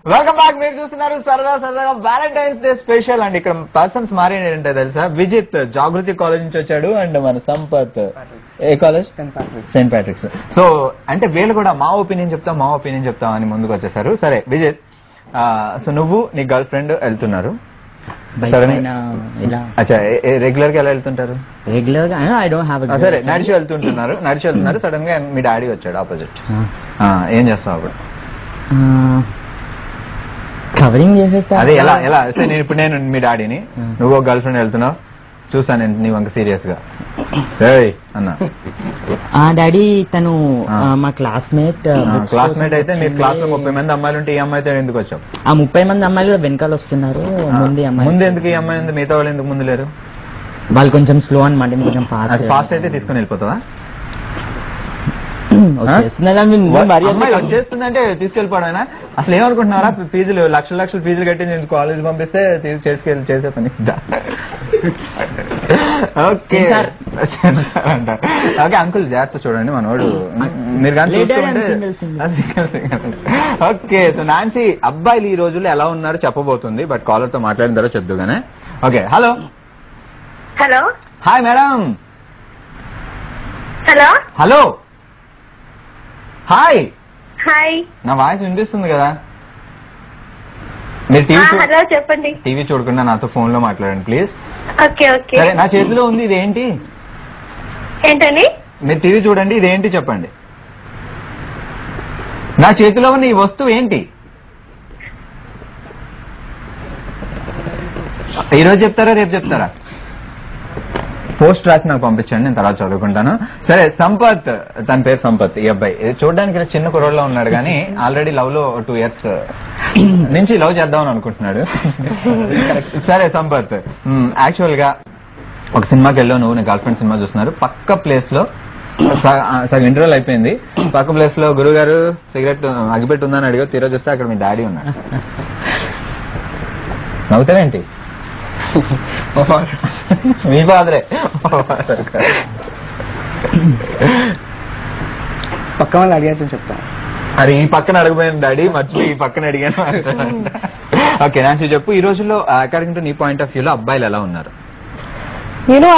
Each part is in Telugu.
Welcome back. మీరు చూస్తున్నారు సరదా సరదాగా వ్యాలంటైన్స్ డే స్పెషల్ అండ్ ఇక్కడ పర్సన్స్ మారేంటే తెలుసా? విజిత్ జాగృతి కాలేజ్ నుంచి వచ్చాడు అండ్ మన సంపత్ ఏ కాలేజ్? Saint Patrick's. సో అంటే వీళ్ళు కూడా మా ఒపీనియన్ చెప్తాం అని ముందుకు వచ్చేసారు. సరే విజిత్, సో నువ్వు నీ గర్ల్ ఫ్రెండ్ వెళ్తున్నారు, రెగ్యులర్ గా ఎలా వెళ్తుంటారు? రెగ్యులర్ గా సరే నడిచి వెళ్తున్నారు సడన్ గా మీ డాడీ వచ్చాడు ఆపోజిట్, ఏం చేస్తావు అప్పుడు? కవరింగ్ చేసేస్తా. అదే ఎలా ఇప్పుడు నేను మీ డాడీని, నువ్వు గర్ల్ ఫ్రెండ్ వెళ్తున్నావు, చూసాను నేను నీ వంక సీరియస్ గా అన్నా. డాడీ తను మా క్లాస్మేట్ అయితే మీ క్లాస్ లో 30 మంది అమ్మాయిలు ఉంటే ఈ అమ్మాయితో ఎందుకు వచ్చావు? ఆ 30 మంది అమ్మాయిలు వెనకాల వస్తున్నారు, ముందు ఎందుకు ఈ అమ్మాయి ఉంది, మిగతా వాళ్ళు ఎందుకు ముందు లేరు? వాళ్ళు కొంచెం స్లో అనమాట, కొంచెం ఫాస్ట్ అయితే తీసుకుని వెళ్ళిపోతావా? వచ్చేస్తుందంటే తీసుకెళ్ళిపోవడమేనా? అసలు ఏమనుకుంటున్నారా? ఫీజులు లక్షల ఫీజులు కట్టి నేను కాలేజ్ పంపిస్తే చేసే పని. ఓకే ఓకే అంకుల్ జాగ్రత్త చూడండి మనోడు, మీరు కానీ చూస్తుంటే. ఓకే సో నాన్సీ, అబ్బాయిలు ఈ రోజుల్లో ఎలా ఉన్నారు చెప్పబోతుంది, బట్ కాలర్ తో మాట్లాడిన తర్వాత చెప్దుగానే. Okay hello hello hi madam. Hello hi hi, నా వాయిస్ వినిపిస్తుంది కదా? మీరు చెప్పండి. టీవీ చూడకుండా నాతో ఫోన్ లో మాట్లాడండి ప్లీజ్. Okay okay. సరే నా చేతిలో ఉంది, ఇదేంటి? ఏంటండి? మీరు టీవీ చూడండి, ఇదేంటి చెప్పండి. నా చేతిలో ఉన్న ఈ వస్తువు ఏంటి? ఈరోజు చెప్తారా రేపు చెప్తారా? పోస్ట్ రాసి నాకు పంపించండి, నేను తర్వాత చదువుకుంటాను. సరే సంపత్, తన పేరు సంపత్. ఈ అబ్బాయి చూడడానికి చిన్న కుర్రోడ్లో ఉన్నాడు కానీ ఆల్రెడీ లవ్ లో 2 years నుంచి లవ్ చేద్దామని అనుకుంటున్నాడు. సరే సంపత్, యాక్చువల్ గా ఒక సినిమాకి వెళ్ళావు నువ్వు, నీ గర్ల్ ఫ్రెండ్ సినిమా చూస్తున్నారు, పక్క ప్లేస్ లో సగం ఇంటర్వెల్ అయిపోయింది, పక్క ప్లేస్ లో గురువు గారు సిగరెట్ అగిపెట్టి ఉందని అడిగా, తీరా చూస్తే అక్కడ మీ డాడీ ఉన్నాడు. నవ్వుతావేంటి? మీ ఫాదరే. పక్క వాళ్ళు అడిగాల్సి చెప్తాను. అరే ఈ పక్కన అడగపోయాను డాడీ, మర్చిపోయి ఈ పక్కన అడిగాను. ఓకే నాన్సీ చెప్పు, ఈ రోజుల్లో అకార్డింగ్ టు నీ పాయింట్ ఆఫ్ వ్యూ లో అబ్బాయిలు ఎలా ఉన్నారు?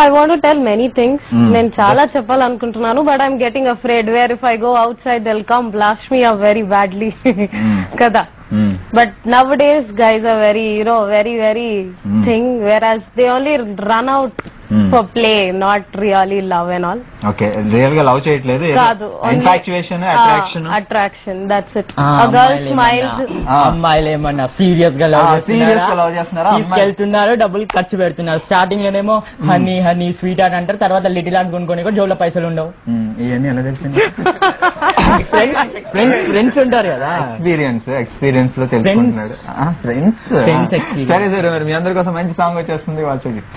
I want to tell many things. నేను చాలా చెప్పాలనుకుంటున్నాను, but I'm getting afraid where if I go outside they'll come blast me up very badly. కదా. But nowadays guys are very very thing, whereas they only run out for play, not really love and all. Okay, real గా లవ్ చేయట్లేదు, infatuation, attraction, that's it. A girl smiles. అమ్మాయిలు ఏమన్నా సీరియస్ గా లవ్ చేస్తున్నారా? తీసుకెళ్తున్నారు, డబ్బులు ఖర్చు పెడుతున్నారు. స్టార్టింగ్ లోనేమో హనీ స్వీట్ అని అంటారు, తర్వాత లిటిల్ అని కొనుక్కొని కూడా జోబులో పైసలు ఉండవు. ఇవన్నీ ఎలా తెలిసింది? ఫ్రెండ్స్ ఉంటారు కదా, ఎక్స్పీరియన్స్ లో తెలుసుకుంటున్నాడు. ఫ్రెండ్స్. సరే సరే, మరి మీ అందరి కోసం మంచి సాంగ్ వచ్చేస్తుంది, వాచ్ ఇట్.